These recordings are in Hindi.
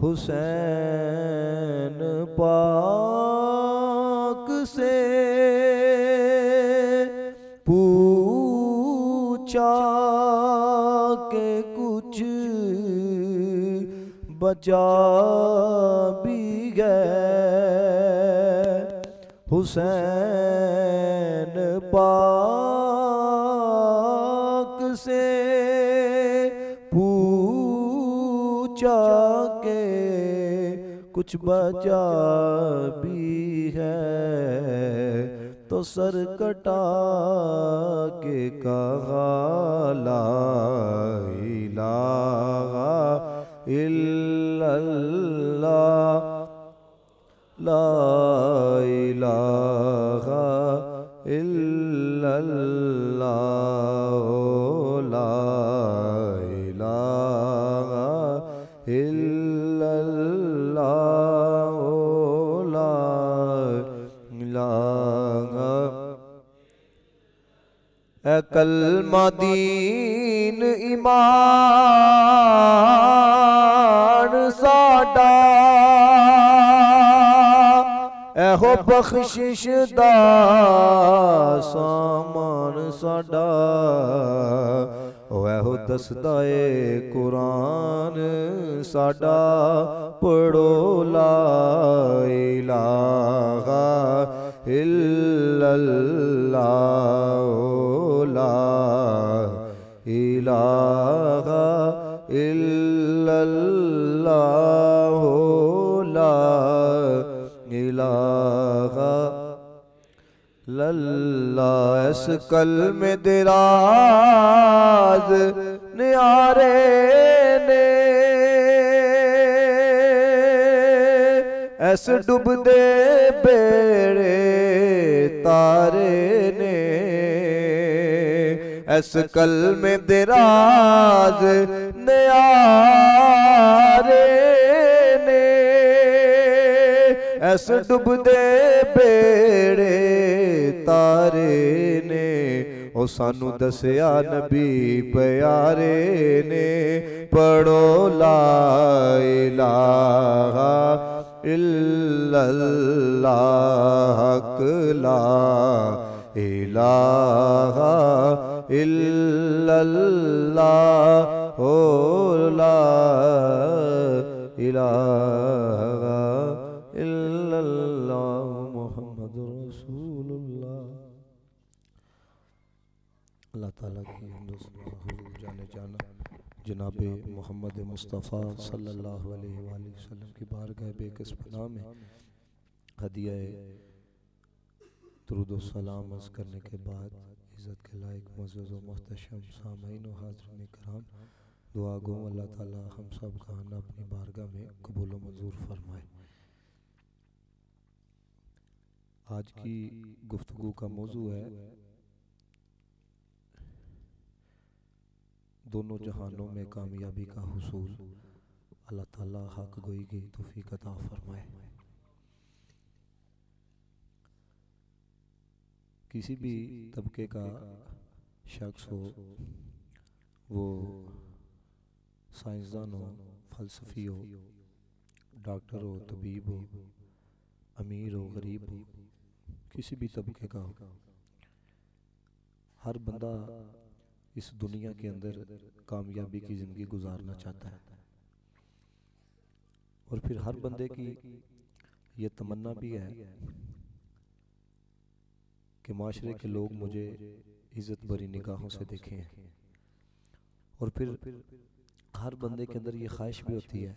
हुसैन पाक से पूछा के कुछ बचा भी गए। हुसैन पाक से पूछा के कुछ बचा भी है, तो सर कटा के कहा ला इलाहा इल्लल्लाह, ला इलाहा इल्लल्लाह, ला इलाहा इल्लल्लाह, ला इलाहा। ए कलमा दीन ईमान साडा, एहो बख्शिश दा सामान साडा, ओ एहो दसदा ए कुरान साडा, पढ़ो ला इलाहा इल्लल्लाह, ला इलाहा इल्लल्लाह, ला इलाहा लल्ला। इस कलमे दिराज न्यारे ने, ऐस डुबदे बेड़े तारे ने, ऐस कलमे दिराज न्यारे ने, ऐस डुबदे बेड़े तारे ने, ओ सानू दसिया नबी प्यारे ने, पढ़ो ला इलाहा इल्लल्लाह, ला इलाहा इल्लल्लाह, ला इलाहा इल्लल्लाह मुहम्मदुर रसूलुल्लाह। अल्लाह ताला की हुजूर जाने जाना जनाबे मोहम्मद मुस्तफ़ा सल्लल्लाहु अलैहि वसल्लम की बारगाह बेकस पनाह में हदिया दुरूद व सलाम अर्ज़ करने के बाद इज़्ज़त के लायक मुअज़्ज़ज़ व मुहतशम सामईन व हाज़रीन कराम, दुआ गो अल्लाह ताला हम सब का आना अपनी बारगाह में कबूल व मंजूर फरमाए। आज की गुफ्तगू का मौजू है दोनों जहानों में कामयाबी का हुसूल। अल्लाह ताला हक गोई की तौफीक अता फरमाए। किसी भी तबके का शख्स हो, वो साइंसदान हो, फ़लसफ़ी हो, डॉक्टर हो, तबीब हो, अमीर हो, गरीब हो, किसी भी तबके का हो, हर बंदा इस दुनिया के अंदर कामयाबी की ज़िंदगी गुजारना चाहता है। और फिर हर बंदे की ये तमन्ना भी है कि माशरे के लोग मुझे इज़्ज़त भरी निगाहों से देखें। और फिर हर बंदे के अंदर ये ख्वाहिश भी होती है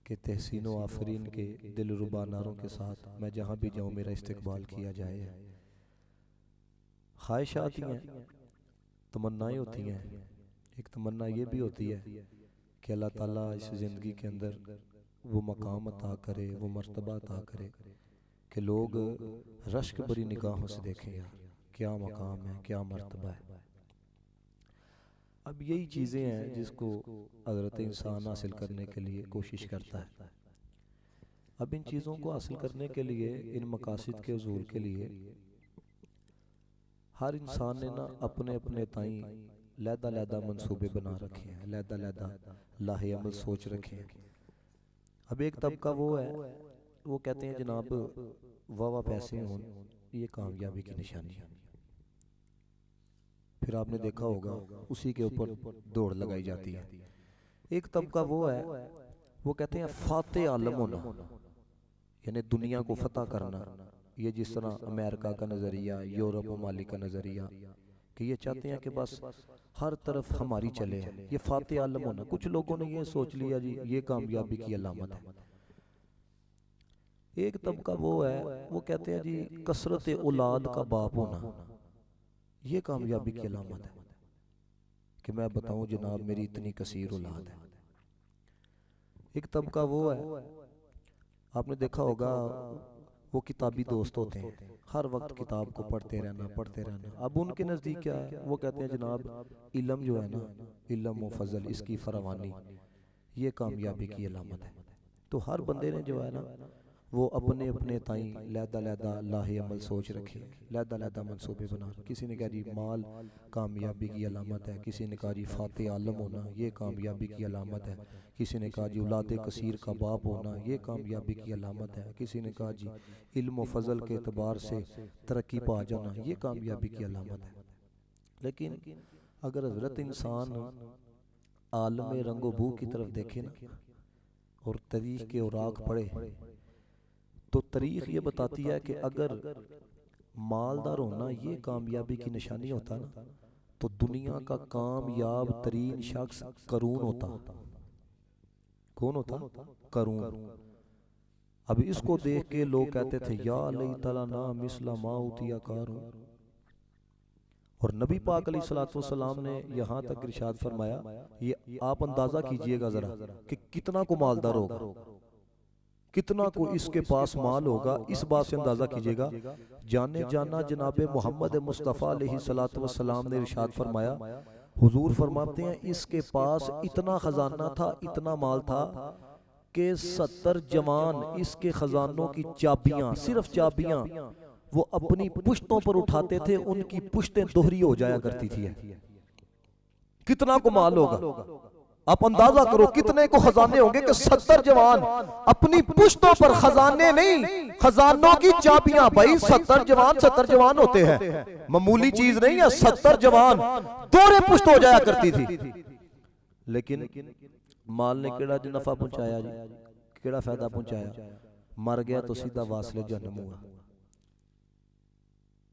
कि तहसीन व आफरीन के दिलरुबा नारों के साथ मैं जहाँ भी जाऊँ मेरा इस्तकबाल किया जाए। ख्वाहिशात ही हैं, तमन्नाएं होती हैं। एक तमन्ना ये भी होती है कि अल्लाह ताला इस ज़िंदगी के अंदर वो मकाम अता करे, वो मर्तबा अता करे कि लोग रश्क भरी निगाहों से देखें, यार क्या मकाम है, क्या मर्तबा है। अब यही चीज़ें हैं जिसको हज़रत इंसान हासिल करने के लिए कोशिश करता है। अब इन चीज़ों को हासिल करने के लिए, इन मकासद के हुसूल के लिए हर इंसान ने ना अपने अपने ताई लैदा लैदा मंसूबे बना रखे हैं, लैदा लैदा लाहे अमल सोच रखे हैं। अब एक तबका वो है, वो कहते हैं जनाब वाह पैसे हों ये कामयाबी की निशानी है। फिर आपने देखा होगा उसी के ऊपर दौड़ लगाई जाती है। एक तबका वो है, वो कहते हैं फातेह आलम होना, यानी दुनिया को फतह करना। ये जिस तरह अमेरिका का नज़रिया, यूरोप ममालिक का नज़रिया कि ये चाहते हैं कि बस हर तरफ हमारी चले, ये फातेह आलम होना। कुछ लोगों ने ये सोच लिया जी ये कामयाबी की अलामत है। एक तबका वो है, वो कहते हैं जी कसरत औलाद का बाप होना ये कामयाबी की अलामत है, कि मैं बताऊं जनाब मेरी इतनी कसीर औलाद है। एक तबका वो है, आपने देखा होगा वो किताबी दोस्त होते हैं, हर वक्त किताब को पढ़ते रहना। अब उनके नज़दीक क्या है, वो कहते हैं जनाब इल्म जो है ना, इल्म व फजल इसकी फरावानी ये कामयाबी की अलामत है। तो हर बंदे ने जो है ना वो अपने अपने ताई लैदा लाहे अमल सोच रखे, लैदा मनसूबे बना। किसी ने कहा जी माल कामयाबी की अलामत है, किसी ने कहा जी फातेह आलम होना ये कामयाबी की अलामत है, किसी ने कहा जी औलाद कसीर का बाप होना ये कामयाबी की अलामत है, किसी ने कहा जी इल्म व फजल के एतबार से तरक्की पा जाना ये कामयाबी की अलामत है। लेकिन अगर हजरत इंसान आलम रंगो बू की तरफ देखे ना और तारीख के औराक पढ़े तो तारीख ये बताती है कि अगर मालदार होना ये कामयाबी की निशानी होता ना तो दुनिया का कामयाब तरीन शख्स करून होता। कौन होता? करून। अब इसको देख के लोग कहते थे या लैतला ना मिसला मा उतिया कारून। और नबी पाक अलैहिस्सलाम ने यहाँ तक इरशाद फरमाया, ये आप अंदाजा कीजिएगा जरा कि कितना को मालदार होगा, कितना को इसके पास माल होगा। इस बात से अंदाजा कीजिएगा। जाने जाना जनाबे मोहम्मद मुस्तफ़ा अलैहिस्सलातु वस्सलाम ने इरशाद फरमाया, हुजूर फरमाते हैं इसके पास इतना खजाना था, इतना माल था कि 70 जवान इसके खजानों की चाबियां, सिर्फ चाबियां वो अपनी पुश्तों पर उठाते थे, उनकी पुश्तें दोहरी हो जाया करती थी। कितना को माल होगा आप अंदाजा करो, कितने को खजाने होंगे कि 70 जवान अपनी पुश्तों पर, खजाने नहीं खजानों की चाबियां। भाई 70 जवान होते हैं, मामूली चीज नहीं है। 70 जवान दोहरे पुश्त हो जाया करती थी। लेकिन माल ने केड़ा नफा पहुंचाया जी, केड़ा फायदा पहुंचाया? मर गया तो सीधा वासले जन्म हुआ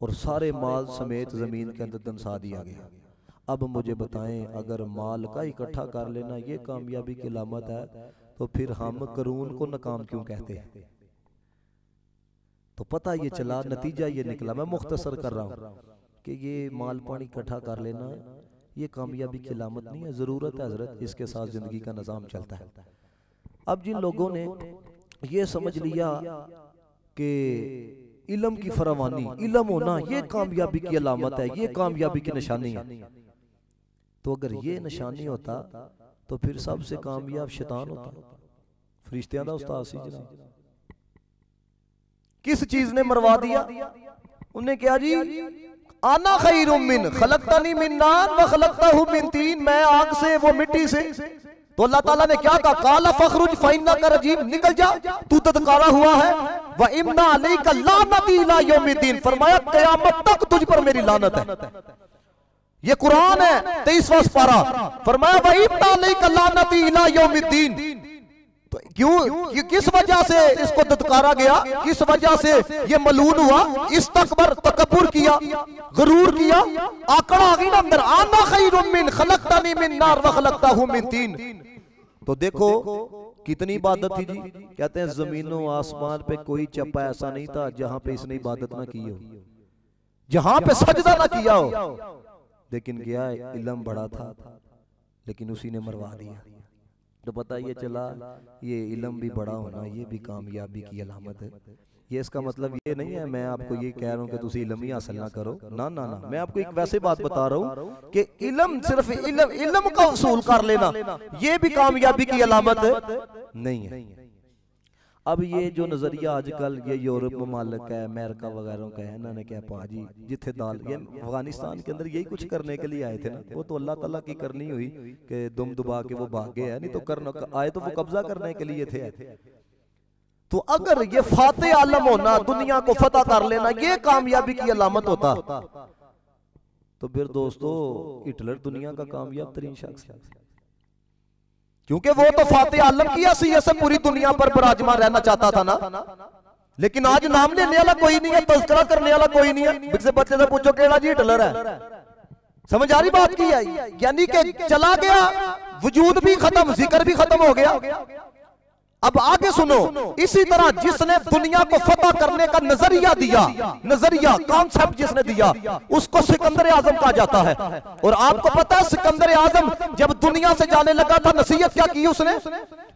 और सारे माल समेत जमीन के अंदर दंसा दिया गया। अब मुझे बताएं, अगर माल का इकट्ठा कर लेना ये कामयाबी की अलामत है तो फिर हम करून को नाकाम क्यों कहते हैं? तो पता ये चला, नतीजा ये निकला, मैं मुख्तसर कर रहा हूं कि ये माल पानी इकट्ठा कर लेना ये कामयाबी की अलामत नहीं है। जरूरत है हजरत, इसके साथ जिंदगी का निजाम चलता है। अब जिन लोगों ने ये समझ लिया कि इल्म की फरावानी, इल्म होना ये कामयाबी की अलामत है, ये कामयाबी की निशानी है, तो अगर ये निशानी होता तो फिर सबसे कामयाब शैतान होता, फरिश्तियां दा उस्ताद सी जनाब। किस चीज ने मरवा दिया? उन्हें क्या जी, आना खैरुम मिन खलकतनी मिन नार व खलकतहु मिन तीन, मैं आग से वो मिट्टी से। तो अल्लाह ताला ने क्या कहा? काला फखरुज फइन्ना का रजीम, निकल जा तू तदकारा हुआ है। व इम्ना अलैका लानती इला यौमिद्दीन, फरमाया क़यामत तक तुझ पर मेरी लानत है। ये कुरान है 23वां पारा, फरमाया व इम्ना अलैका लानती इला यौमिद्दीन। तो क्यों, किस वजह से इसको दत्कारा गया, किस वजह से ये मलून हुआ? इस्तकबर, तकब्बुर किया, गुरूर किया, आकड़ा आ गई ना अंदर। आना खैरुम मिन खलकतनी मिन नार व खलकतहु मिन तीन। तो देखो कितनी इबादत थी जी। कहते हैं जमीनों आसमान पे कोई चप्पा ऐसा नहीं था जहां पे इसने इबादत ना की हो, जहां पे सजदा ना किया हो। लेकिन क्या इल्म बड़ा था, लेकिन उसी ने मरवा दिया। तो पता ये चला ये इल्म भी बड़ा होना ये भी कामयाबी की अलामत है। ये इसका मतलब ये नहीं है मैं आपको ये कह रहा हूँ कि तुसी इल्म ही हासिल ना करो, ना ना ना, मैं आपको एक वैसे बात बता रहा हूँ कि इल्म, सिर्फ इल्म का उसूल कर लेना ये भी कामयाबी की अलामत नहीं है। अब ये जो नजरिया आजकल ये यूरोप ममालिक है, अमेरिका वगैरह का है, इन्होंने क्या पाजी जिथे दाल, ये अफगानिस्तान के अंदर यही कुछ करने के लिए आए थे ना, वो तो अल्लाह ताला की करनी हुई कि दुम दुबा के वो भाग गए हैं, नहीं तो करना आए तो वो कब्जा करने के लिए थे। तो अगर ये फाते आलम होना, दुनिया को फतह कर लेना, ये कामयाबी की अलामत होता, तो फिर दोस्तों हिटलर दुनिया का कामयाब तरीन शख्स है, क्योंकि वो तो फाते आलम की हैसियत से पूरी दुनिया पर विराजमान रहना चाहता था ना। लेकिन आज नाम लेने वाला कोई नहीं है, तज़किरा करने वाला कोई नहीं है। से बच्चे से पूछो केड़ा जी हिटलर है, समझ आ रही बात की है? यानी कि चला गया, वजूद भी खत्म, जिक्र भी खत्म हो गया। अब आगे सुनो, इसी तरह जिसने दुनिया को फतह करने का नजरिया दिया, नजरिया कॉन्सेप्ट जिसने दिया, उसको सिकंदर आजम कहा जाता है। और आपको पता है सिकंदर आजम जब दुनिया से जाने लगा था, नसीहत क्या की उसने?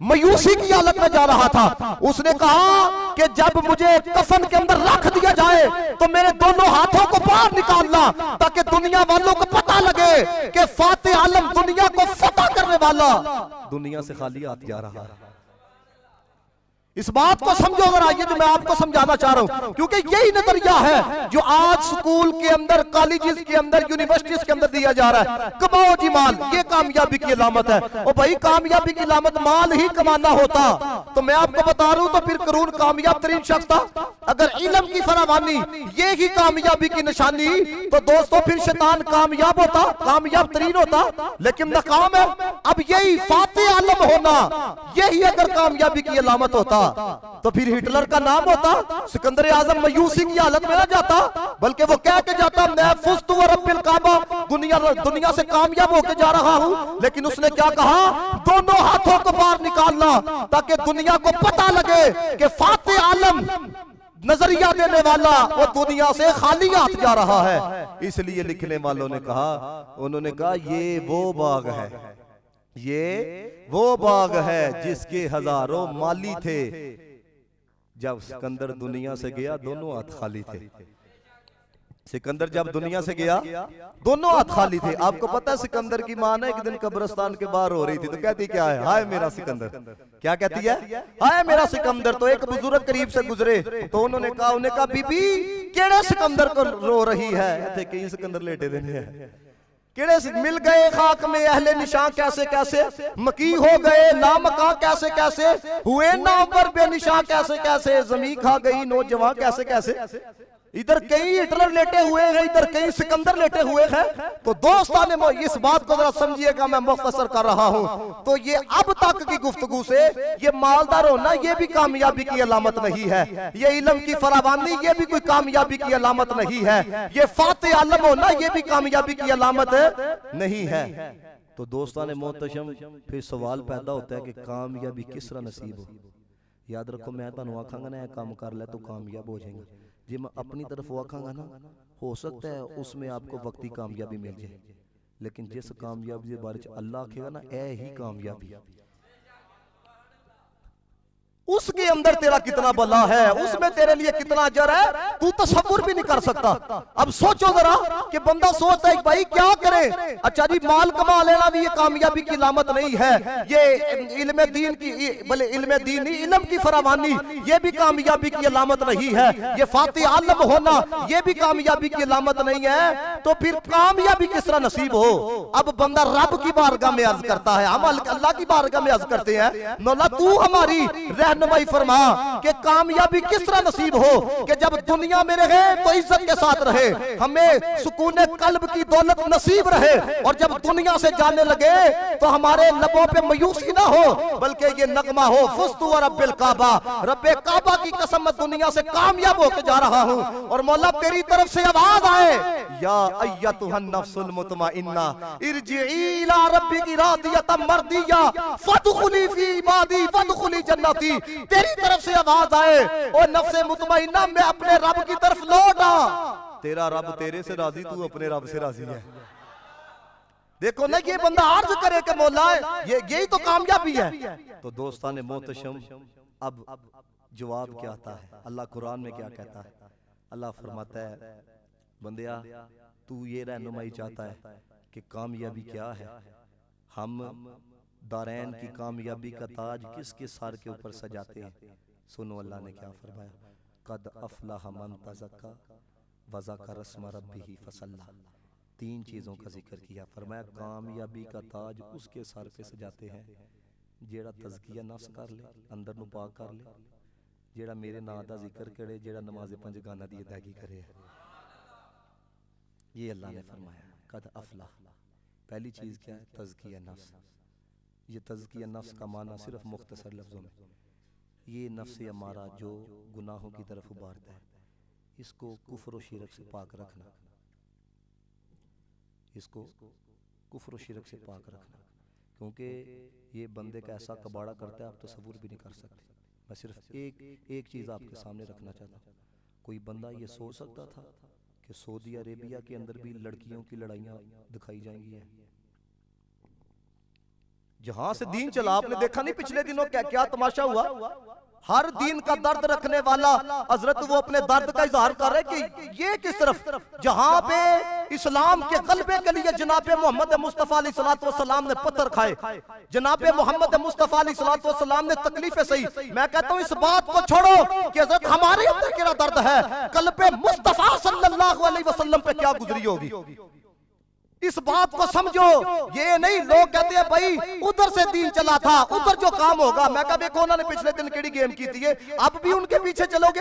मायूसी की हालत में जा रहा था। उसने कहा कि जब मुझे कफन के अंदर रख दिया जाए तो मेरे दोनों हाथों को बाहर निकालना, ताकि दुनिया वालों को पता लगे कि फाते आलम दुनिया को फतह करने वाला दुनिया से खाली हाथ जा रहा है। इस बात को समझो अगर, आइए जो मैं आपको समझाना चाह रहा हूं, क्योंकि यही नजरिया है जो आज स्कूल के अंदर, कॉलेजेस के अंदर, यूनिवर्सिटीज के अंदर दिया जा रहा है। कमाओ जी माल, ये कामयाबी की अलामत है। और भाई कामयाबी की अलामत माल ही कमाना होता तो मैं आपको बता रहा हूं, तो फिर करून कामयाब तरीन शख्स था। अगर इल्म की फरावानी ये ही कामयाबी की निशानी, तो दोस्तों फिर शैतान कामयाब होता, कामयाब तरीन होता, लेकिन नाकाम है। अब यही फाते आलम होना, यही अगर कामयाबी की अलामत होता तो फिर हिटलर का नाम होता, सिकंदर आजम मायूसी की हालत में ना जाता, बल्कि वो कह के जाता मैं फुस्तु व रब्बिल काबा, दुनिया से कामयाब होके जा रहा हूं। लेकिन उसने क्या कहा? दोनों हाथों को बाहर निकालना, ताकि दुनिया को पता लगे कि फाते आलम नजरिया देने वाला वो दुनिया से खाली हाथ जा रहा है। इसलिए लिखने वालों ने कहा, उन्होंने कहा ये वो बाग है, ये वो बाग है जिसके हजारों माली थे। जब सिकंदर दुनिया से गया दोनों हाथ खाली थे। सिकंदर जब दुनिया से गया दोनों हाथ खाली थे। आपको पता है सिकंदर की मां ना एक दिन कब्रिस्तान के बाहर हो रही थी, तो कहती क्या है? हाय मेरा सिकंदर। क्या कहती है? हाय मेरा सिकंदर। तो एक बुजुर्ग करीब से गुजरे, तो उन्होंने कहा बीबी केड़े सिकंदर को रो रही है? कई सिकंदर लेटे देने हैं, केड़े मिल गए खाक में अहले निशान कैसे कैसे, मकी हो गए लामका कैसे कैसे, हुए नाम पर बेनिशान कैसे कैसे, जमी खा गई नौजवान कैसे कैसे। इधर कई हिटलर लेटे हुए हैं, इधर कई सिकंदर लेटे हुए हैं। तो दोस्तान इस बात को जरा समझिएगा, मैं मुख्तसर कर रहा हूं। तो ये अब तक की गुफ्तगू से ये मालदार होना ये भी कामयाबी की अलामत नहीं है, ये इल्म की फरावानी ये भी कोई कामयाबी की अलामत नहीं है, ये फाते आलम होना ये भी कामयाबी की अलामत नहीं है। तो दोस्तान मोहतशम फिर सवाल पैदा होता है कि कामयाबी किस तरह नसीब हो। याद रखो, मैं तुहानू आखांगा ना काम कर ले तो कामयाब हो जाएगा, जे मैं अपनी तरफ आखांगा ना, हो सकता है उसमें आपको वक्ती कामयाबी मिल जाए, लेकिन जिस कामयाबी के बारे में अल्लाह आखेगा ना ए ही कामयाबी, उसके अंदर तेरा कितना भला है, उसमें तेरे लिए कितना अजर है, तू तसव्वुर भी नहीं कर सकता। अब सोचो जरा कि बंदा सोचता है भाई क्या करे, अच्छा जी माल कमा लेना भी ये कामयाबी की अलामत नहीं है, ये इल्म दीन की, भले इल्म दीन नहीं इल्म की फरावानी ये भी कामयाबी की अलामत नहीं है, ये फाते आलम होना ये भी कामयाबी की अलामत नहीं है, तो फिर कामयाबी किस तरह नसीब हो। अब बंदा रब की बारगाह में अर्ज करता है, हम अल्लाह की बारगाह में अर्ज करते हैं, मौला तू हमारी रहनुमाई फरमा कि कामयाबी किस तरह नसीब हो कि जब दुनिया में रहे तो इज्जत के साथ रहे, हमें सुकून कल्ब की दौलत नसीब रहे, और जब दुनिया से जाने लगे तो हमारे लबों पे मायूसी ना हो, बल्कि ये नगमा हो फुस्तु व रब्बिल काबा, रब्बे काबा की कसम मैं दुनिया से कामयाब होकर जा रहा हूं। और मौला तेरी तरफ से आवाज आए, या अय्यतुहन नफ्सुल मुतमइन्ना इरजिई इला रब्बिकी रादियतम मर्दिया फदखुली फी इबादी फदखुली जन्नती, तेरी तरफ से आवाज आए और नफ्से मुतमइन्ना मैं अपने रब की तरफ लौट आ। तेरा रब तेरे से राजी, तू अपने रब से राजी है। देखो ना ये बंदा अर्ज करे कि मौला ये यही तो कामयाबी है। तो दोस्तान मोहतशम अब जवाब क्या आता है, अल्लाह कुरान में क्या कहता है? अल्लाह फरमाता है बंदिया तू ये रहनुमाई चाहता है कि कामयाबी क्या है, हम दारैन की कामयाबी का ताज किसके सर के ऊपर सजाते हैं? सुनो अल्लाह ने क्या फरमाया, कद अफलाह मन तज़क्का व ज़करा अस्म रब्बिही फसल्ला। 3 चीज़ों का जिक्र किया, फरमाया कामयाबी का ताज उसके सर पे सजाते हैं जेड़ा तज़किया नफ्स कर ले, अंदर नू पाक कर ले, जेड़ा मेरे नाम का जिक्र करे, जेड़ा नमाज़ 5 गाना दी अदायगी करे। ये अल्लाह ने फरमाया कद अफलाह। पहली चीज़ क्या है? तज़किया नफ्स। ये तज़किया नफ्स का माना सिर्फ मुख्तसर लफ्ज़ों में, ये नफ्स हमारा जो गुनाहों की तरफ उबारता है, इसको कुफ्र व शिरक से पाक रखना, इसको कुफ्र व शिरक से पाक रखना, क्योंकि ये बंदे का ऐसा कबाड़ा करता है आप तसव्वुर भी नहीं कर सकते। मैं सिर्फ एक चीज़ आपके सामने रखना चाहता हूँ। कोई बंदा ये सोच सकता था कि सऊदी अरेबिया के अंदर भी लड़कियों की लड़ाइयाँ दिखाई जाएंगी? जहां से दीन चला, आपने देखा नहीं पिछले दिनों क्या क्या तमाशा हुआ? हर दीन का दर्द रखने वाला हजरत वो अपने दर्द का इजहार कर रहे कि ये किस तरफ, जहां पे इस्लाम के गलबे के लिए जनाब मोहम्मद मुस्तफ़ा अलैहिस्सलाम ने पत्थर खाए, जनाब मोहम्मद मुस्तफ़ा अलैहिस्सलाम ने तकलीफें सही। मैं कहता हूं इस बात को छोड़ो कि हजरत हमारे अंदर क्या दर्द है, कल्बे मुस्तफ़ा सल्लल्लाहु अलैहि वसल्लम पे क्या गुजरी होगी, इस बात को समझो। ये नहीं लोग कहते हैं भाई उधर से दीन चला था, उधर जो काम होगा। मैं कहा देखो उन्होंने पिछले दिन केड़ी गेम की थी, अब भी उनके पीछे चलोगे,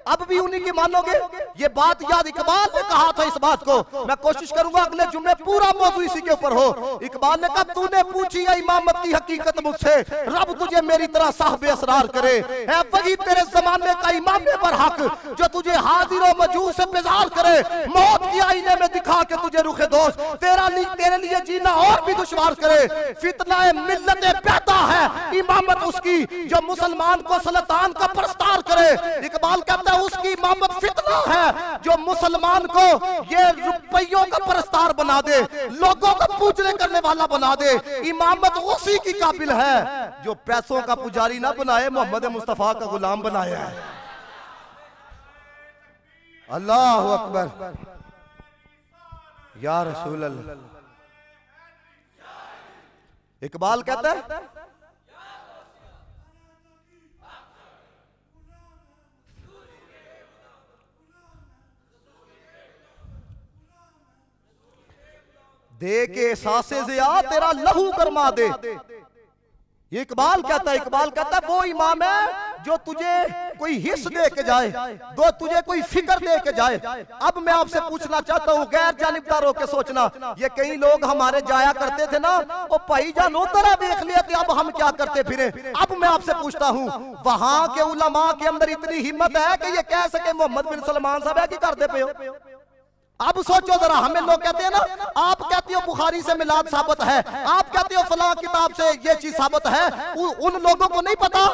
अब भी उन्हीं की मानोगे? ये बात याद इकबाल ने कहा था। इस बात को मैं कोशिश करूंगा अगले जुम्मे पूरा मौजू इसी के ऊपर हो। इकबाल ने कहा तूने पूछी है इमामत की हकीकत मुझसे, रब तुझे मेरी तरह साहबे असरार करे, है वही तेरे जमाने का इमाम पर हक जो तुझे हाजिर मौजूद से बेजार करे, मौत की आईने में दिखा के तुझे रुखे दोस्त तेरे लिए जीना और भी दुश्वार करे। फितना मिल्लत पैदा है इमामत उसकी जो मुसलमान को सल्तान का प्रस्तार करे। इकबाल कहता है उसकी इमामत फितना है जो मुसलमान को ये रुपयों का प्रस्तार बना दे, लोगों को पूजने करने वाला बना दे। इमामत उसी की काबिल है जो पैसों का पुजारी ना बनाए, मोहम्मद मुस्तफा का गुलाम बनाया है। अल्लाह अकबर या रसूल अल्लाह। इकबाल कहता है दे के सांसें ज़िया तेरा लहू गरमा दे। ये इकबाल कहता है, इकबाल कहता है वो इमाम है जो तुझे कोई हिस्स दे के जाए, दो तुझे कोई फिक्र दे के जाए। अब मैं आपसे पूछना चाहता हूँ गैर जानिबदार होकर सोचना, ये कई लोग हमारे जाया करते थे ना, ओ भाई जान उधर देख लिया थे, अब हम क्या करते फिरे। अब मैं आपसे पूछता हूँ वहां के उलमा के अंदर इतनी हिम्मत है कि ये कह सके मोहम्मद बिन सलमान साहब है कि करते पे हो? अब सोचो जरा, हमें लोग कहते हैं ना, आप कहते हो बुखारी से मिलाद साबित है, आप कहते हो फलां किताब से ये चीज साबित है, उन लोगों को नहीं पता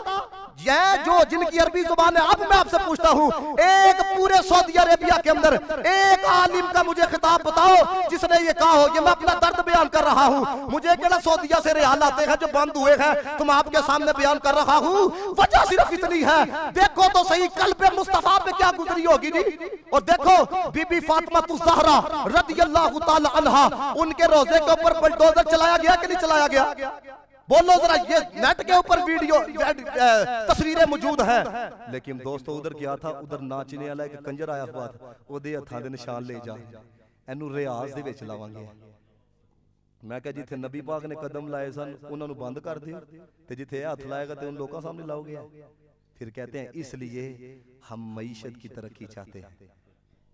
ये जो जिनकी अरबी जुबान है। अब मैं आपसे पूछता हूँ एक पूरे सऊदी अरेबिया के अंदर एक आलिम का मुझे खिताब बताओ जिसने ये कहा हो। ये मैं अपना दर्द बयान कर रहा हूँ, मुझे केड़ा सऊदिया से रियाल आते हैं जो बंद हुए हैं, तुम आपके सामने बयान कर रहा हूँ। वजह सिर्फ इतनी है, देखो तो सही कल्बे मुस्तफा पे क्या गुजरी होगी जी। और देखो बीबी फातिमा ज़हरा रज़ियल्लाहु ताला अन्हा, उनके रोजे के ऊपर बुलडोजर चलाया गया कि नहीं चलाया गया? बोलो जरा, ये नेट के ऊपर वीडियो तस्वीरें मौजूद हैं। लेकिन दोस्तों उधर क्या था, उधर नाचने वाला एक कंजर आया हुआ था, ओदे हत्थां दे निशान ले जा, एनू रियाज दे विच लावांगे। मैं कहा जिथे नबी पाक ने कदम लाए सन उन्हां नू बंद कर दियो, ते जिथे हथ लाएगा ते उन लोगों सामने लाओगे। फिर कहते हैं इसलिए हम मईशत की तरक्की चाहते हैं।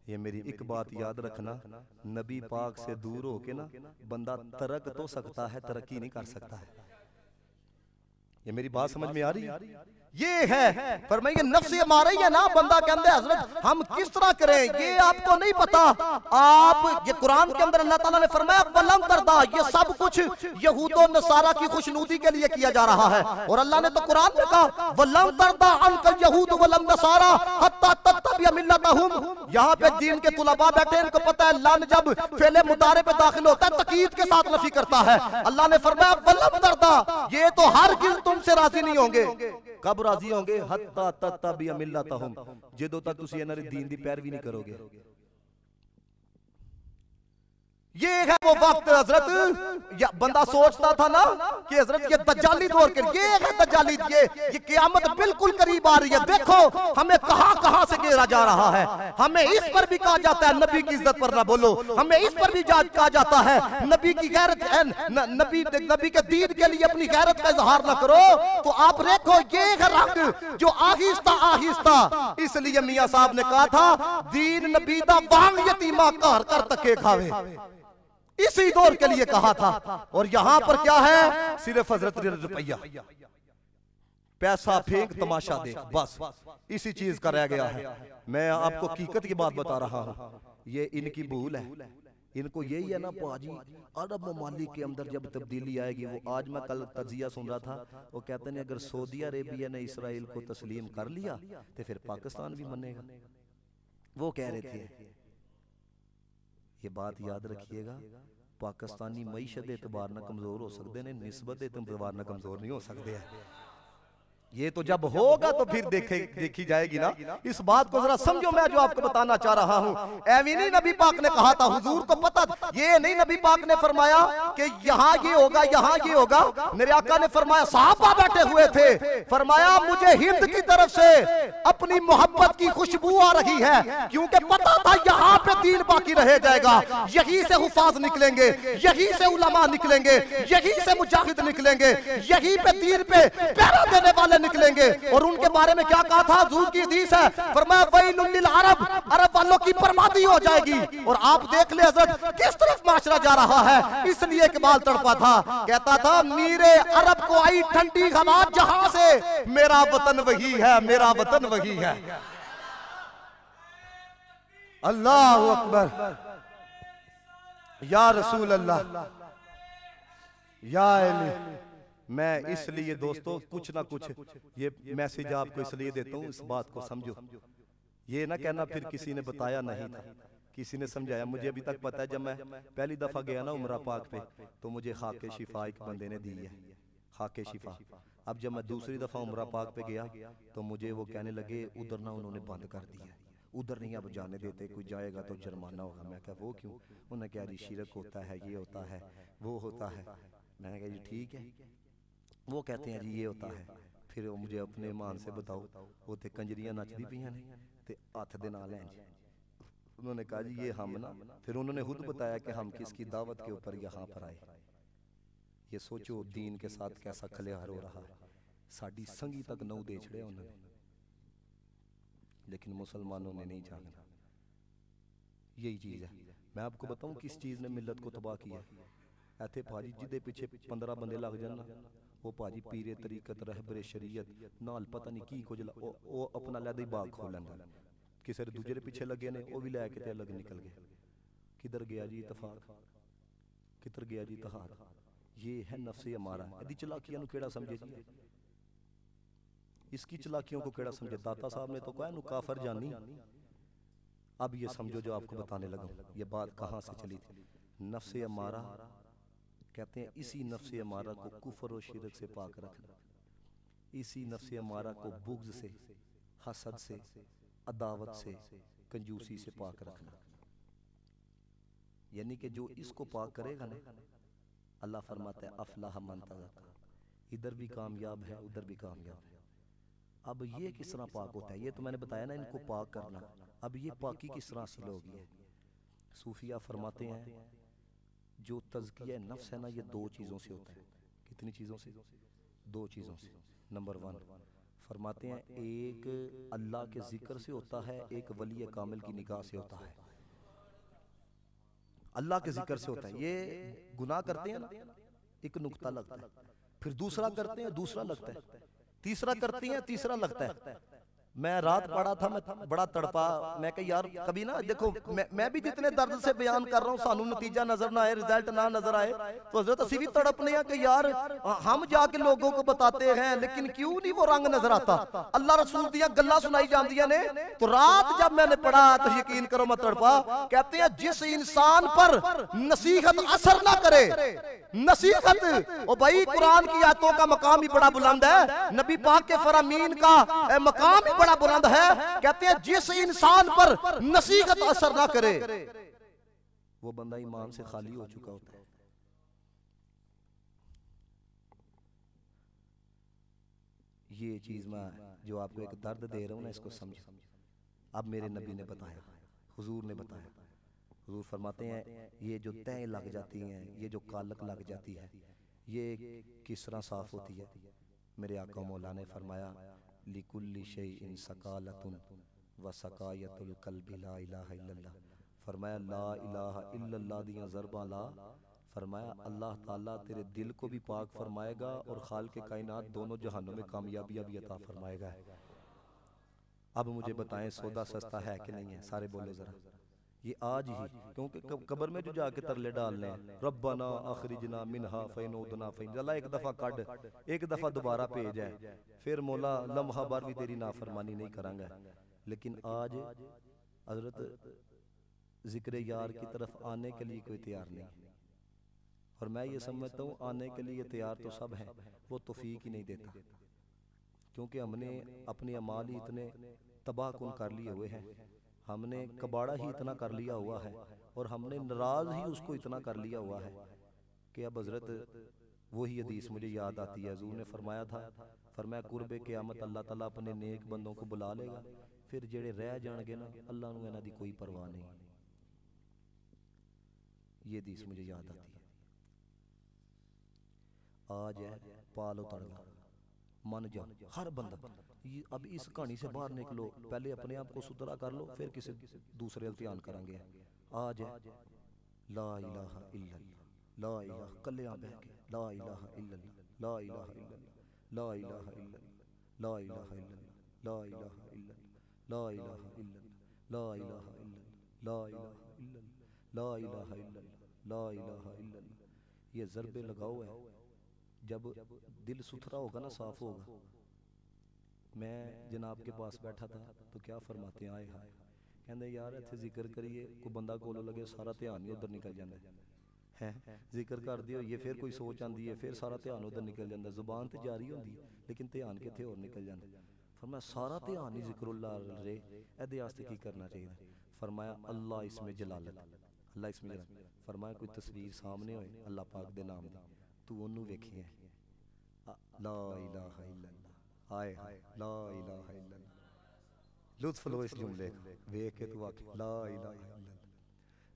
ये मेरी एक बात याद रखना, नबी पाक से दूर होके ना बंदा तरक तो सकता है, तरक्की नहीं कर सकता है। ये मेरी बात समझ में आ रही है? ये है फरमाइए नफ्स हमारा ही है ना, बंदा कहता है हजरत हम किस तरह करें ये आपको नहीं पता। आप ये कुरान के अंदर अल्लाह ताला ने फरमाया वलम करदा, ये सब कुछ यहूदो नसारा की खुशनुदी के लिए किया जा रहा है। और अल्लाह ने तो कुरान में कहा वलम करदा अनकल यहूद वलम नसारा हत्ता तत्तबिया मिल्लतहुम। यहाँ पे दीन के तुलबा बैठे, इनको पता है लन जब फेले मुदारे पे दाखिल होता है तकीद के साथ नफी करता है। अल्लाह ने फरमाया वलम करदा, ये तो हर किस तुमसे राजी नहीं होंगे। कब राजी होंगे? हत्ता तत्तबिया मिल्लतहुम, जदों तक तुसी इन्हां दे दीन दी पैरवी नहीं करोगे। ये है वो वक्त हजरत, या बंदा सोचता था ना कि हजरत ये दज्जाली दौर के, ये है दज्जाली, ये क़यामत बिल्कुल करीब आ रही है। देखो हमें कहां कहां से घेरा जा रहा है। हमें इस पर भी कहा जाता है नबी की इज्जत पर ना बोलो, हमें इस पर भी कहा जाता है नबी की गैरत, नबी के दीन के लिए अपनी गैरत का इजहार ना करो। तो आप देखो ये है रंग जो आहिस्ता आहिस्ता, इसलिए मियां साहब ने कहा था दीन नबी दा वांग यतीमा घर कर तके खावे, इसी दौर के लिए कहा था। और यहां पर क्या है, सिर्फ हजरत रुपया, पैसा फेंक तमाशा देख, बस इसी चीज का रह गया है। मैं आपको हकीकत की बात बता रहा हूं, ये इनकी भूल है। इनको यही है ना पाजी, अरब ममालिक के अंदर जब तब्दीली आएगी, वो आज मैं कल तजिया सुन रहा था, वो कहते हैं अगर सऊदी अरेबिया ने इसराइल को तस्लीम कर लिया तो फिर पाकिस्तान भी मनेगा। वो कह रहे थे, ये बात याद रखिएगा, पाकिस्तानी मईशत एतबार न कमजोर हो सकते हैं, निस्बत एतबार न कमजोर नहीं हो सकते हैं। ये तो जब होगा तो फिर देखी जाएगी ना। इस बात को जरा समझो, मैं जो आपको बताना चाह रहा हूं। ऐवी नहीं नबी पाक ने कहा था, हुजूर को पता, ये नहीं नबी पाक ने फरमाया कि यहाँ ये होगा यहाँ ये होगा। मेरे आका ने फरमाया, सहाबा बैठे हुए थे, फरमाया मुझे हिंद की तरफ से अपनी मोहब्बत की खुशबू आ रही है, क्योंकि पता था यहाँ पे दीन बाकी रह जाएगा, यहीं से हुफाज निकलेंगे, यहीं से उलमा निकलेंगे, यहीं से मुजाहिद निकलेंगे, यहीं पे दीन पे पहरा देने वाले निकलेंगे। और उनके बारे में क्या कहा था, हुजूर की हदीस है, फरमाया वैलुल लिल अरब, अरब वालों की बर्बादी हो जाएगी। और आप देख ले हज़रत किस तरफ माशरा जा रहा है। इसलिए इकबाल तड़पा था, कहता था मीरे अरब को आई ठंडी हवा जहां से, मेरा वतन वही है, मेरा वतन वही है। अल्लाह अकबर, या रसूल अल्लाह, या अली। मैं इसलिए दोस्तों कुछ ना कुछ ये मैसेज आपको इसलिए देता हूँ, इस बात को समझो। ये ना कहना फिर किसी ने बताया नहीं था, किसी ने समझाया। मुझे अभी तक पता है, जब मैं पहली दफा गया ना उमरा पाक पे, तो मुझे खाके शिफा एक बंदे ने दी है, खाके शिफा। अब जब मैं दूसरी दफा उमरा पाक पे गया तो मुझे वो कहने लगे उधर ना उन्होंने बंद कर दिया, उधर नहीं अब जाने देते, कोई जाएगा तो जुर्माना होगा। मैं कहा वो क्यों? उन्होंने कहा जी शिरक होता है, ये होता है, वो होता है। मैंने कहा जी ठीक है। वो कहते हैं जी ये होता है। फिर वो मुझे अपने ईमान से बताओ, वो थे कंजरियां नचदी पियां ने ते हथ दे नाल हैं जी। उन्होंने कहा जी ये हम ना, फिर उन्होंने खुद बताया कि हम किसकी दावत के ऊपर यहाँ पर आए। ये सोचो दीन के साथ कैसा खलिहार हो रहा है। साड़ी संगी तक नौ दे छड़े उन्होंने, लेकिन मुसलमानों ने नहीं जाना। यही चीज है। मैं आपको बताऊं किस चीज ने मिल्लत को तबाह किया। ऐथे भाजी जिदे पीछे 15 बंदे लग जाना, वो भाजी पीरे तरीकत रहबरे शरीयत नाल पता नहीं की कुछ वो अपना लैदा ही बाग खोल लेंदा। किसी दूजे के पीछे लगे ने, वो भी लैके ते अलग निकल गए। किधर गया जी इतफाक, किधर गया जी इत्तेहाद। ये है नफ्से अमारा। इहदी चलाकियां नूं केड़ा समझे जी, इसकी चलाकियों को केड़ा समझे। दाता साहब ने तो कहा नु काफर जानी। अब ये समझो जो आपको बताने लगा, ये बात कहाँ से चली थी। नफ्से अमारा कहते हैं, इसी नफ्से अमारा को कुफर और शिरक से पाक रखना, इसी नफ्से अमारा को बुग़्ज़ से, हसद से, अदावत से, कंजूसी से पाक रखना। यानी कि जो इसको पाक करेगा ना, अल्लाह फरमाता है अफलाह मन तज़क्का, इधर भी कामयाब है उधर भी कामयाब है। अब ये किस तरह पाक होता है, ये तो मैंने बताया ना इनको पाक करना। अब ये पाकी किस तरह हासिल होगी है। सूफिया फरमाते हैं जो तज़किया नफ्स है ना, ये दो चीज़ों से होता है। कितनी चीज़ों से? दो चीज़ों से। नंबर 1 फरमाते हैं, एक अल्लाह के जिक्र से होता है, एक वली कामिल की निगाह से होता है। अल्लाह के जिक्र से होता है। ये गुनाह करते हैं ना, एक नुक्ता लगता है, फिर दूसरा करते हैं दूसरा लगता है, तीसरा करती हैं तीसरा लगता है। मैं रात पड़ा था, मैं बड़ा तड़पा। मैं कहा यार कभी ना देखो, मैं भी जितने दर्द से बयान कर रहा हूँ, सानू नतीजा नजर ना आए, रिजल्ट ना नजर आए, तो हजरत असी भी तड़पने हैं कि यार हम जाके लोगों को बताते हैं, लेकिन क्यों नहीं वो रंग नजर आता। अल्लाह रसूल दियां गल्लां सुनाई जांदियां ने। तो रात जब मैंने पढ़ा तो यकीन करो मैं तड़पा। कहते हैं जिस इंसान पर नसीहत असर ना करे, नसीहत, ओ भाई कुरान की आयतों का मकाम ही बड़ा बुलंद है, नबी पाक के फरामीन का मकाम ही बड़ा बुलंद है। कहते हैं जिस इंसान पर नसीहत असर ना करे, वो बंदा ईमान से खाली हो चुका होता है। ये चीज़ मैं जो आपको एक दर्द दे रहा हूँ ना, इसको समझो। अब मेरे नबी ने बताया, हुजूर ने बताया, हुजूर फरमाते हैं ये जो तय लग जाती हैं, ये जो कालक लग जाती है, ये किस तरह साफ होती है। मेरे आका मौला ने फरमाया लिकुल्ली शैइन सकालतुन व सकायतुल कल्बि ला इलाहा इल्लल्लाह। फरमाया ला इलाहा इल्लल्लाह दियां ज़रबा ला, फरमाया अल्लाह ताला तेरे दिल को भी पाक फरमाएगा और खालिक कायनात दोनों जहानों में कामयाबियां भी अता फरमाएगा। अब मुझे बताएं सौदा सस्ता है कि नहीं है? सारे बोलो जरा। ये आज ही, क्योंकि कब्र में जो जाके तरले डालने हैं, रब्बना अखरिजना मिनहा फैनूदना फैन, अल्लाह एक दफा काट, एक दफा दोबारा भेज है, फिर मौला लम्हा बार भी तेरी नाफरमानी नहीं करांगा। लेकिन आज हजरत जिक्र यार की तरफ आने के लिए कोई तैयार नहीं, और मैं ये समझता हूँ आने के लिए तैयार तो सब हैं, वो तौफीक ही नहीं देता, क्योंकि हमने अपने अमाल ही इतने तबाह कुन कर लिए हुए हैं, हमने कबाड़ा ही इतना कर लिया हुआ है, और हमने नाराज ही उसको इतना कर लिया हुआ है कि अब हजरत वही हदीस मुझे याद आती है। हजूर ने फरमाया था, फरमाया कुर्बे क़यामत अल्लाह ताला अपने नेक बंदों को बुला लेगा, फिर जेड़े रह जाएंगे ना, अल्लाह नूं इन्हां दी कोई परवाह नहीं। ये हदीस मुझे याद आती है। आज है पालो तड़का, मन जाओ हर बंदा। अब इस कहानी से बाहर निकलो, पहले अपने आप को सुथरा कर लो, फिर किसी दूसरे इम्तिहान करेंगे। आज है ला इलाहा इल्लल्लाह, ला इलाहा कल्ले बैठ के ला इलाहा इल्लल्लाह, ला इलाहा इल्लल्लाह, ला इलाहा इल्लल्लाह, ला इलाहा इल्लल्लाह, ला इलाहा इल्लल्लाह, ला इलाहा इल्लल्लाह, ला इलाहा इल्लल्लाह, ला इलाहा इल्लल्लाह, ला इलाहा इल्लल्लाह, ला इलाहा इल्लल्लाह। ये ज़रबे लगाओ है, जब दिल सुथरा होगा ना, साफ होगा। मैं जनाब के पास बैठा था तो क्या फरमाते हैं, आए हाय, कहते यार इत्थे जिक्र करिए, कोई बंदा कोलों लगे सारा ध्यान ही उधर निकल जाता है, जिक्र कर दिए होइए फिर कोई सोच आती है, फिर सारा ध्यान उधर निकल जाता, जुबान तो जारी होती है लेकिन ध्यान कितने होर निकल जाता। फरमाया सारा ध्यान ही जिक्रुल्लाह रहे, एहदे वास्ते की करना चाहिए? फरमाया अल्लाह इसमें जलालत, अल्लाह इसमें जलालत। फरमाया कोई तस्वीर सामने होए अल्लाह पाक दे नाम दी, तू ओनू वेखी है, ला इलाहा इल्लल्लाह, हाय हाय ला इलाहा इल्लल्लाह, लुत्फ लो इस जुमले का, वेख के तू आखे ला इलाहा इल्लल्लाह,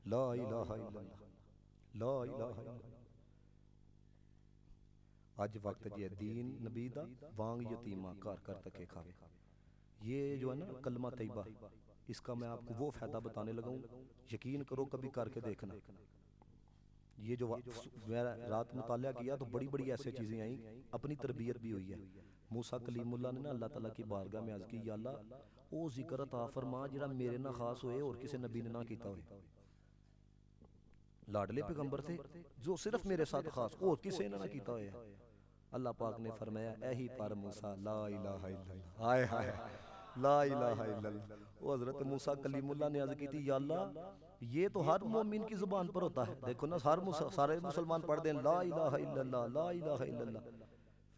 ला इलाहा इल्लल्लाह, ला इलाहा इल्लल्लाह। अज वक्त जी दीन नबी दा वांग यतीमा घर घर तके खावे। ये जो है ना कलमा तैयबा, इसका मैं आपको वो फायदा बताने लगा हूँ, यकीन करो कभी करके देखना। ये जो मैं रात मुतालिया किया तो बड़ी बड़ी ऐसी चीज़ें आई, अपनी तरबियत भी हुई है। मूसा कलीमुल्लाह ने ना अल्लाह ताला की बारगाह में अर्ज़ की, या अल्लाह ओ जिक्र अता फरमा जिहड़ा मेरे ना खास होए और किसी नबी ने ना कीता होए। लाडले पैगंबर थे जो सिर्फ मेरे साथ खास, और किसी ने ना कीता होए। अल्लाह पाक ने फरमाया ऐही पर मूसा ला इलाहा इल्लल्लाह, हाय हाय ला इलाहा इल्लल्लाह। वो हजरत मूसा कलीमुल्लाह ने अर्ज़ की थी, या अल्लाह ये तो हर मोमिन की जुबान पर होता है, देखो ना सारे मुसलमान पढ़ दें ला इलाहा इल्लल्लाह, ला इलाहा इल्लल्लाह।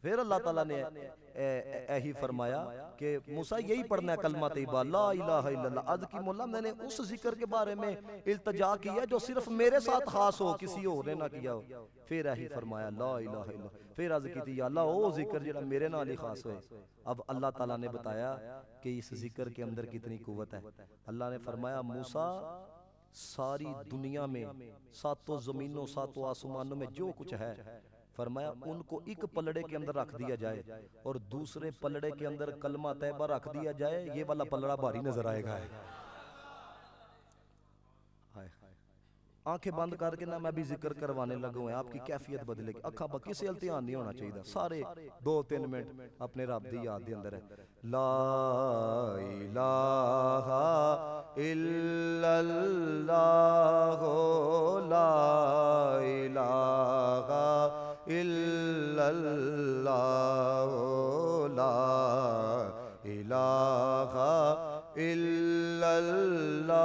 फिर अल्लाह ताला ने यही फरमाया कि मूसा यही पढ़ना है कलमा तैयबा ला इलाहा इल्लल्लाह। अर्ज़ की मौला मैंने उस जिक्र के बारे में इल्तिजा की है जो सिर्फ मेरे साथ खास हो, किसी और ने ना किया हो। फिर यही फरमाया ला इलाहा इल्लल्लाह। फिर अर्ज़ की थी, या अल्लाह ओ जिक्र जेड़ा मेरे नाल ही खास होए। अब अल्लाह ताला ने बताया कि इस जिक्र के अंदर कितनी कुव्वत है। अल्लाह ने फरमाया मूसा सारी दुनिया में सातों जमीनों सातों आसमानों में जो कुछ है, फरमाया उनको एक पलड़े के अंदर रख दिया जाए और दूसरे पलड़े के अंदर कलमा तैयबा रख दिया जाए, ये वाला पलड़ा भारी नजर आएगा। आंखें बंद करके ना मैं भी जिक्र करवाने लगा हूं, आपकी कैफियत बदलेगी। अखा बकी से ध्यान नहीं होना चाहिए, सारे 2-3 मिनट अपने रब दी याद के अंदर है। ला इलाहा इल्लल्लाह, ला इलाहा इल्लल्लाह, ला इलाहा इल्लल्लाह,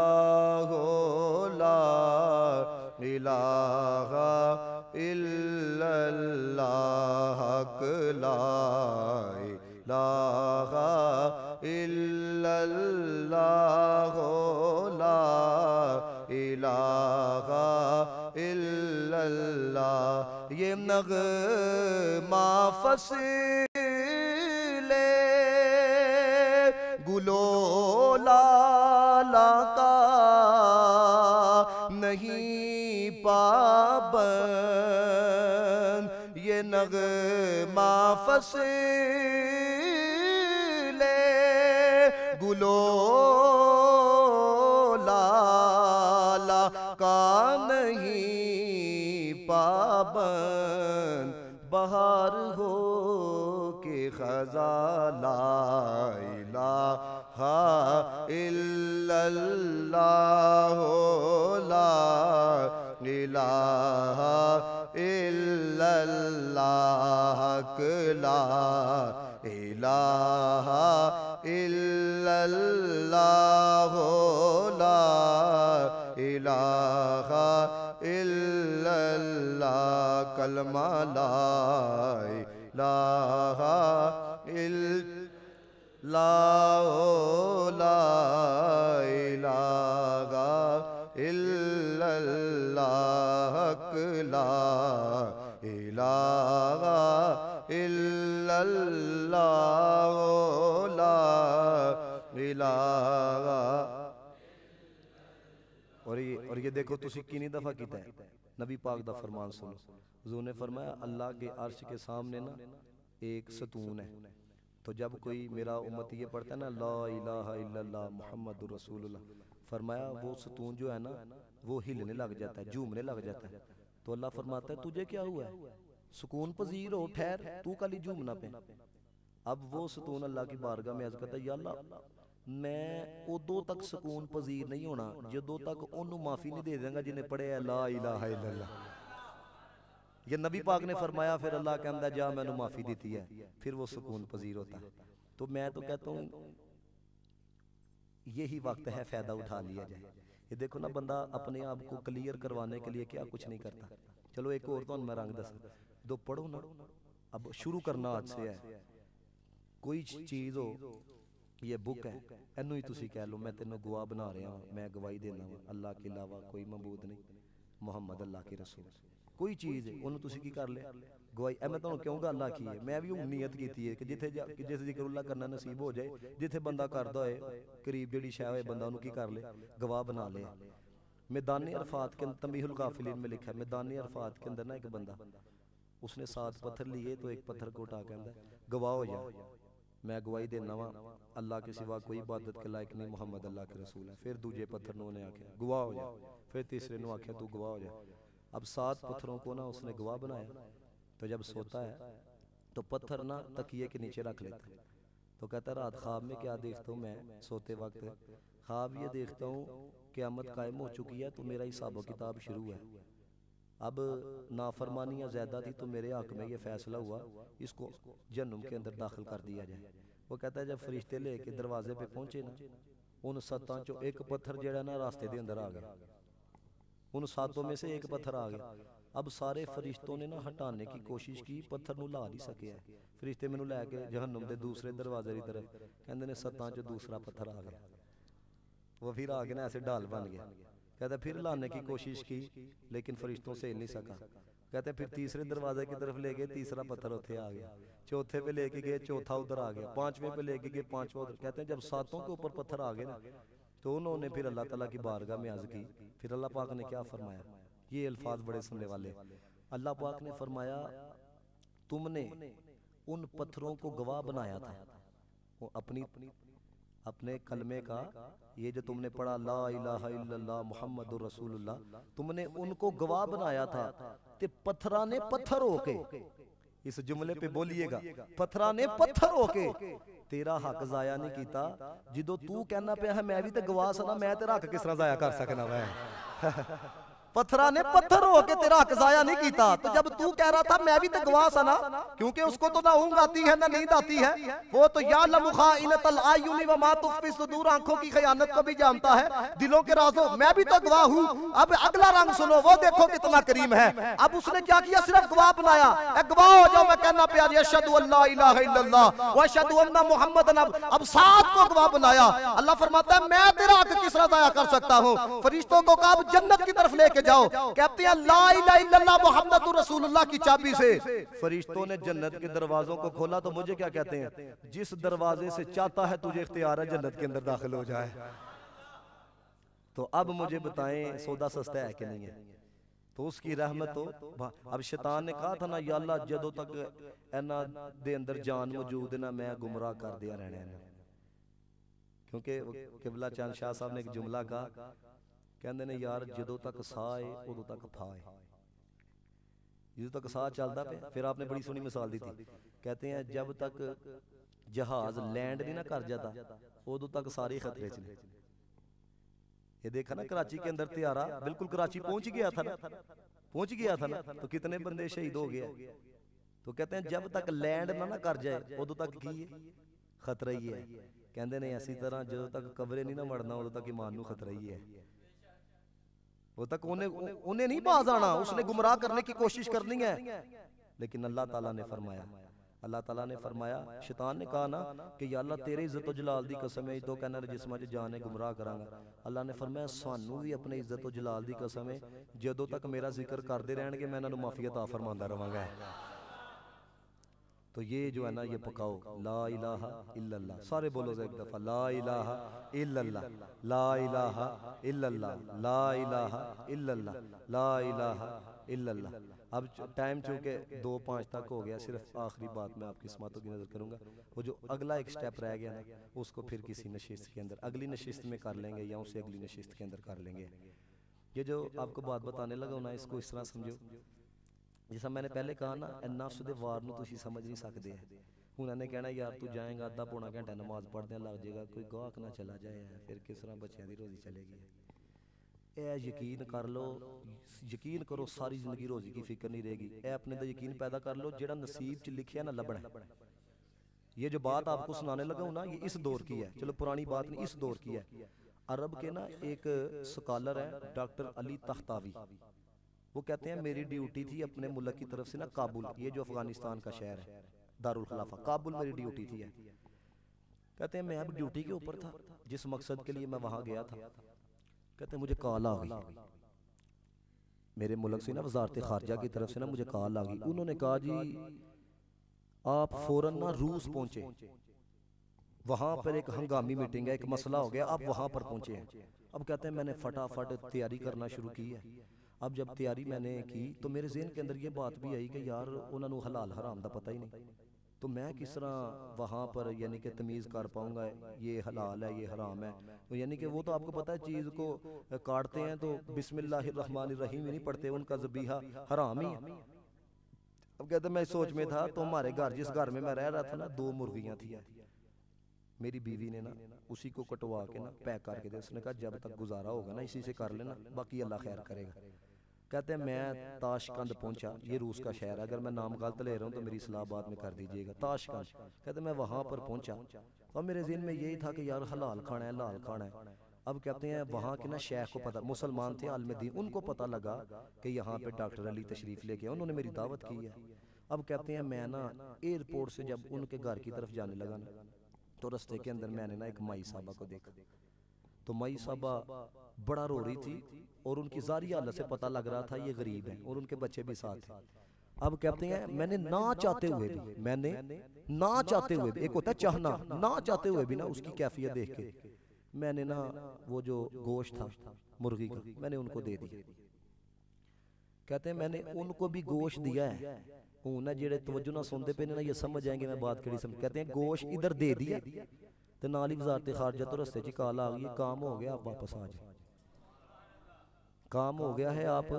ला इलाहा इल्लल्लाह, ला इलाहा इल्लल्लाह, ला इलाहा इलाहा इल्लल्लाह। ये नग़मा फ़स्ले गुलो लाला का नहीं पाबंद, ये नग़मा फ़स्ले गुलो लाला का नहीं पाबंद। बहार हो के ख़ज़ा ला इलाहा इल्लल्लाह ला इलाहा इल्लल्लाह ला इलाहा इल्लल्लाह ला इलाहा इल्लल्लाह। कलमा ला इलाहा इल्लल्लाह ला इलाहा इल्लल्लाह ला इलाहा इल्लल्लाह ला इलाहा। और ये देखो तुसी कितनी दफा कीता है नबी पाक दा फरमान सुनो। हुजूर ने फरमाया अल्लाह के अर्श के सामने ना एक सतून है, तो जब कोई मेरा उम्मत ये पढ़ता है ना ला इलाहा इल्लल्लाह मुहम्मदुर रसूलुल्लाह, फरमाया वो सतून जो है ना वो हिलने लग जाता है, झूमने लग जाता है। तो अल्लाह फरमाता है तुझे क्या हुआ है, सुकून पजीर हो, ठहर, तू कल ही झूमना पे। अब वो सतून अल्लाह की बारगाह में अर्ज करता है या अल्लाह मैं उदों तक सुकून पजीर नहीं होना जदों तक ओनू माफी नहीं दे देंगा जिन्हें पढ़े ला इलाहा इल्लल्लाह। ये नबी पाक ने फरमाया, फिर अल्लाह कहता जा मैंने माफी दी है, फिर वो सुकून पजीर होता है। तो मैं तो कहता हूँ यही वक्त है फायदा उठा लिया जाए। ये देखो ना बंदा अपने आप को क्लियर करवाने के लिए क्या कुछ नहीं करता। चलो एक और तो मैं रंग दस दो पढ़ो ना, अब शुरू करना आज से है। कोई चीज हो, ये बुक है, एनू ही तुसी कह लो मैं तेनों गवाह बना रहा हूँ, मैं गवाही देना अल्लाह के अलावा कोई मबूद नहीं, मुहम्मद अल्लाह के रसूल। कोई चीज़ है उन्होंने तुसी की कर ले गवाही। मैं तुहानू क्यों गल आखी है, मैं भी उम्मीद की है कि जिथे जिस जिक्रुल्लाह करना नसीब हो जाए, जिथे बंदा करता होए करीब जिहड़ी शै होए बंदा उन्होंने की कर ले, गवाह बना ले। मैदान अरफात के तंबीहुल काफिलीन में लिखा है, मैदान अरफात के अंदर ना एक बंदा, उसने 7 पत्थर लिए, तो एक पत्थर को उठा के अंदर गवाह हो जा, मैं गवाही देना वा अल्लाह के सिवा कोई इबादत के लायक नहीं, मोहम्मद अल्लाह के रसूल है। फिर दूजे पत्थर ने उन्हें आख्या गवाह हो जा, फिर तीसरे ने आख्या तू गवाह हो जा। अब 7 पत्थरों को ना उसने गवाह बनाया। तो जब सोता है तो पत्थर ना तकिए के नीचे रख लेता है। तो कहता रात ख्वाब में क्या देखता हूँ, मैं सोते वक्त ख्वाब ये देखता हूँ क़यामत कायम हो चुकी है, तो मेरा हिसाब किताब शुरू है। अब नाफरमानियाँ ज़्यादा थी तो मेरे हक में ये फैसला हुआ इसको जहन्नुम के अंदर दाखिल कर दिया जाए। वो कहता है जब फरिश्ते लेके दरवाजे पे पहुंचे ना, उन 7 चो एक पत्थर जेड़ा ना रास्ते के अंदर आ गया, उन 7 में से एक पत्थर आ गया। अब सारे फरिश्तों ने ना हटाने की कोशिश की, पत्थर नूं ला नहीं सके है। फरिश्ते मैनू लैके जहन्नुम के दूसरे दरवाजे की तरफ, कहते ने 7 चो दूसरा पत्थर आ गया। वो फिर आगे ना ऐसे ढाल बन गया। कहते फिर लाने की कोशिश की लेकिन फरिश्तों से हिल नहीं सका। कहते फिर तीसरे दरवाजे की तरफ ले गए, तीसरा पत्थर उठे आ गया। चौथे पे लेके गए, चौथा उधर आ गया। 5वें पे लेके गए, 5वां उधर। कहते हैं जब 7 के ऊपर पत्थर आ गए ना, तो उन्होंने फिर अल्लाह ताला की बारगाह में अर्ज की। फिर अल्लाह पाक ने क्या फरमाया, ये अल्फाज बड़े सुनने वाले। अल्लाह पाक ने फरमाया तुमने उन पत्थरों को गवाह बनाया था, वो अपने कलमे का, ये जो तुमने पढ़ा ला इलाहा इल्लल्लाह मुहम्मदुर रसूलुल्लाह, तुमने उनको गवाह बनाया था। ते पत्थरा ने पत्थर होके, इस जुमले पे बोलिएगा, पत्थरा ने पत्थर होके तेरा हक जाया नहीं कीता। जिदो तू कहना पे है मैं भी तो गवाह सना, मैं तेरा हक किस तरह जाया कर सकना। मैं पत्थरा ने पत्थर हो के तेरा हक जाया नहीं कीता। तो जब तू कह रहा था मैं भी तो गवाह सा ना, क्योंकि उसको तो ना ऊँग आती है ना नींद आती है, वो तो यालमु खाइनतल आयुनि व मा तुख्फी सुदूर, आंखों की खयानत को भी जानता है, दिलों के राजों। मैं भी तो गवाह हूँ। अब अगला रंग सुनो, वो देखो कितना करीम है। अब उसने क्या किया, सिर्फ गवाह बनाया। गवाह हो जाओ, मैं कहना प्यार अशहदु अल्ला इलाहा इल्लल्लाह व अशहदु अन्ना मुहम्मदन। अब 7 को गवाह बनाया। अल्लाह फरमाता है मैं तेरा हक किस तरह जाया कर सकता हूँ। फरिश्तों को कहा जन्नत की तरफ लेके जाओ, कहते हैं ला इलाहा इल्लल्लाह मुहम्मदुर रसूलुल्लाह की चाबी से फरिश्तों ने जन्नत के दरवाजों को खोला। तो मुझे क्या कहते हैं, जिस दरवाजे से चाहता है तुझे इख्तियार है जन्नत के अंदर दाखिल हो जाए। तो अब मुझे बताएं सौदा सस्ता है कि नहीं है। तो उसकी रहमत हो। अब शैतान ने कहा था ना, या अल्लाह जदों तक इन्हां दे अंदर जान मौजूद है ना, मैं गुमराह कर दिया रहने है। क्योंकि किबला चंद शाह साहब ने एक जुमला कहा, कहते ने यार जदों तक साह है उदों तक फा है, जदों तक साह चलता पे। फिर आपने बड़ी सोहनी मिसाल दी थी, कहते हैं जब तक जहाज लैंड नहीं ना कर जाता उदों तक सारे खतरे च ने। ये देखा ना कराची के अंदर त्यारा बिल्कुल कराची पहुंच गया था ना, पहुंच गया था ना, तो कितने बंदे शहीद हो गए। तो कहते हैं जब तक लैंड ना कर जाए उदों तक की है, खतरा ही है। कहते ने इसी तरह जो तक कबरे नहीं ना मरना उदों तक ईमान नूं खतरा ही है। वो तक उन्हें नहीं बाज आना, उसने गुमराह करने की कोशिश करनी है। लेकिन अल्लाह ताला ने फरमाया, अल्लाह ताला ने फरमाया, शैतान ने कहा ना कि या अल्लाह तेरे इज्जत और जलाल दी कसम है दो कहना जिसम च जाने गुमराह करांगा। अल्लाह ने फरमाया सानू भी अपने इज्जत और जलाल दी कसम है, जदों तक मेरा जिक्र करते रहणगे मैं इन्हां नूं माफी अता फरमांदा रहांगा। तो ये जो है ना ये पकाओ ला इलाहा इल्लल्लाह, सारे बोलो एक दफा ला इलाहा इल्लल्लाह, ला इलाहा इल्लल्लाह, ला इलाहा इल्लल्लाह, ला इलाहा इल्लल्लाह। अब टाइम चूंकि 2:05 तक हो गया, सिर्फ आखिरी बात मैं आपकी समातों की नजर करूंगा। वो जो अगला एक स्टेप रह गया ना, उसको फिर किसी नशिस्त के अंदर अगली नशिस्त में कर लेंगे या उससे अगली नशिस्त के अंदर कर लेंगे। ये जो आपको बात बताने लगा ना, इसको इस तरह समझो, जिस मैंने पहले कहा ना, नफ्स दे वार नूं तुसीं समझ नहीं सकते। हुण इन्हें कहना यार तू जाएगा अद्धा पौना घंटा नमाज पढ़दे लग जाएगा, कोई गाहक ना चला जाए, फिर किस तरह बच्चों की रोजी चलेगी। ए यकीन कर लो, यकीन करो सारी जिंदगी रोजी की फिक्र नहीं रहेगी। ए अपने तो यकीन पैदा कर लो, जेड़ा नसीब च लिखिया ना लभना। ये जो बात आपको सुनाने लगा हूं ना, ये इस दौर की है, चलो पुरानी बात नहीं, इस दौर की है। अरब के ना एक स्कॉलर है डॉक्टर अली तख्तावी, वो कहते हैं मेरी ड्यूटी थी अपने मुल्क की तरफ से ना काबुल, ये जो अफगानिस्तान का शहर है दारुल खिलाफा, काबुल मेरी ड्यूटी थी। कहते हैं मैं अब ड्यूटी के ऊपर था, जिस मकसद के लिए मैं वहां गया था। कहते हैं मुझे कॉल आ गई मेरे मुल्क से ना, वजारत खारजा की तरफ से ना मुझे कॉल आ गई। उन्होंने कहा जी आप फौरन ना रूस पहुंचे, वहां पर एक हंगामी मीटिंग है, एक मसला हो गया, आप वहां पर पहुंचे हैं। अब कहते हैं मैंने फटाफट तैयारी करना शुरू की है। अब जब तैयारी मैंने की तो मेरे ज़हन के अंदर ये बात भी आई कि यार उन्होंने हलाल हराम का पता ही नहीं, तो मैं किस तरह वहाँ पर यानी कि तमीज़ कर पाऊँगा, ये हलाल है ये हराम है। तो यानी कि वो तो आपको पता है चीज़ को काटते हैं तो बिस्मिल्लाहिर्रहमानिर्रहीम ही नहीं पढ़ते, उनका ज़बीहा हराम ही है। अब कहते मैं सोच में था, तो हमारे घर जिस घर में मैं रह रहा था ना, 2 मुर्गियाँ थी। मेरी बीवी ने ना उसी को कटवा के ना पैक करके दे, उसने कहा जब तक गुजारा होगा ना इसी से कर लेना, बाकी अल्लाह खैर करेगा। कहते हैं मैं ताशकंद पहुंचा, ये रूस का शहर है, अगर मैं नाम गलत ले रहा हूँ तो मेरी इस्लामाबाद में कर दीजिएगा, ताशकंद। कहते मैं वहाँ पर पहुंचा तो मेरे ज़हन में यही था कि यार हलाल खाना है, हलाल खाना है। अब कहते हैं वहाँ के ना शेख को पता, मुसलमान थे आलिम दीन, उनको पता लगा कि यहाँ पे डॉक्टर अली तशरीफ़ लेके आए, उन्होंने मेरी दावत की है। अब कहते हैं मैं ना एयरपोर्ट से जब उनके घर की तरफ जाने लगा ना, तो रास्ते के अंदर मैंने ना एक माई साहबा को देखा। तो माई साहबा बड़ा रो रही थी और उनकी जारी हालत से पता लग रहा था ये गरीब है, और उनके बच्चे भी साथ थे। अब कहते हैं मैंने ना चाहते हुए भी, मैंने ना चाहते हुए भी, एक होता है चाहना, ना चाहते हुए भी ना उसकी कैफियत देख के मैंने ना वो जो गोश्त था मुर्गी का मैंने उनको दे दिया। कहते हैं मैंने उनको भी गोश्त दिया है। ना जेड़े तवज्जो ना सुनते पे ना ये समझ जाएंगे मैं बात करी समझ। कहते हैं गोश्त इधर दे दिया तो नाल ही वजारत खारजा तो रस्ते च कॉल आ गई, काम हो गया आप वापस आ जाए, काम हो गया है आप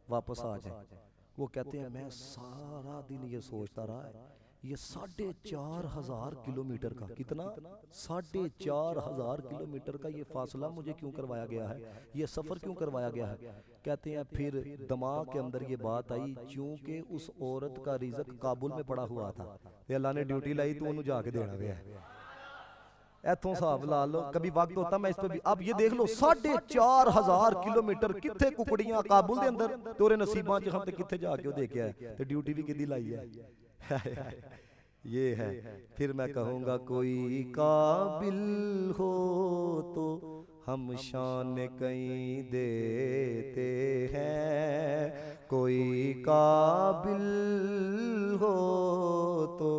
वापस आ जाए। वो कहते हैं मैं सारा दिन ये सोचता रहा ये 4,500 किलोमीटर का, कितना 4,500 किलोमीटर का ये फासला मुझे क्यों करवाया गया है, ये सफर क्यों करवाया गया है। कहते हैं फिर दिमाग के अंदर ये बात आई, क्योंकि उस औरत का रिज़्क काबुल में पड़ा हुआ था, अल्लाह ने ड्यूटी लाई तो उन्होंने जाके देना गया इथों हिसाब ला लो। कभी वक्त होता मैं इस पे भी, अब ये देख लो 4,500 किलोमीटर किथे कुकड़ियां काबुल दे अंदर, तेरे नसीबां च हम ते किथे जाके देखे है, ते ड्यूटी भी किदी लाई है। ये है। फिर मैं कहूँगा कोई काबिल हो तो हम शान कहीं देते हैं, कोई काबिल हो तो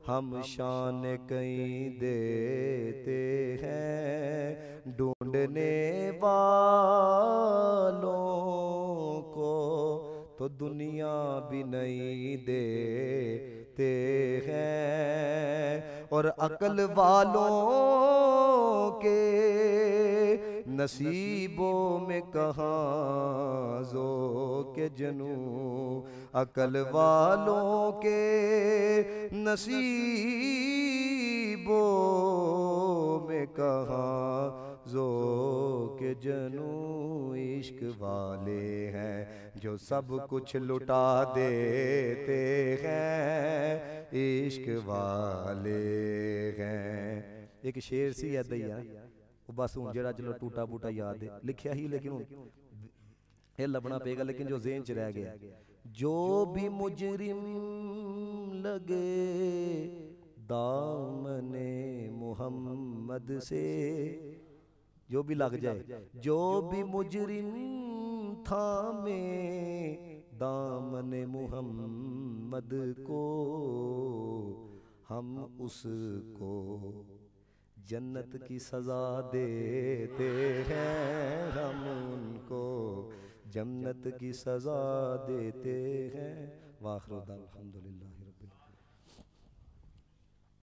हम शान कहीं देते हैं, ढूंढने वालों को तो दुनिया भी नहीं देते हैं, और अकल वालों के नसीबों में कहाँ जो के जनू, अकल वालों के नसीबों में कहाँ जो के जनू, इश्क वाले हैं जो सब कुछ लुटा देते हैं, इश्क वाले हैं। एक शेर सी है दैया, बस हूँ जरा चलो टूटा बूटा याद है, लिखिया ही लेकिन ये लबना पेगा, लेकिन जो ज़हन च रह गया, जो भी मुजरिम लगे दामने मोहम्मद से, जो भी लग जाए, जो भी मुजरिम थामे दामने मोहम्मद को, हम उसको जन्नत की सजा देते हैं, हम उनको जन्नत की सजा देते हैं। वाखिर दावा अल्हम्दुलिल्लाह।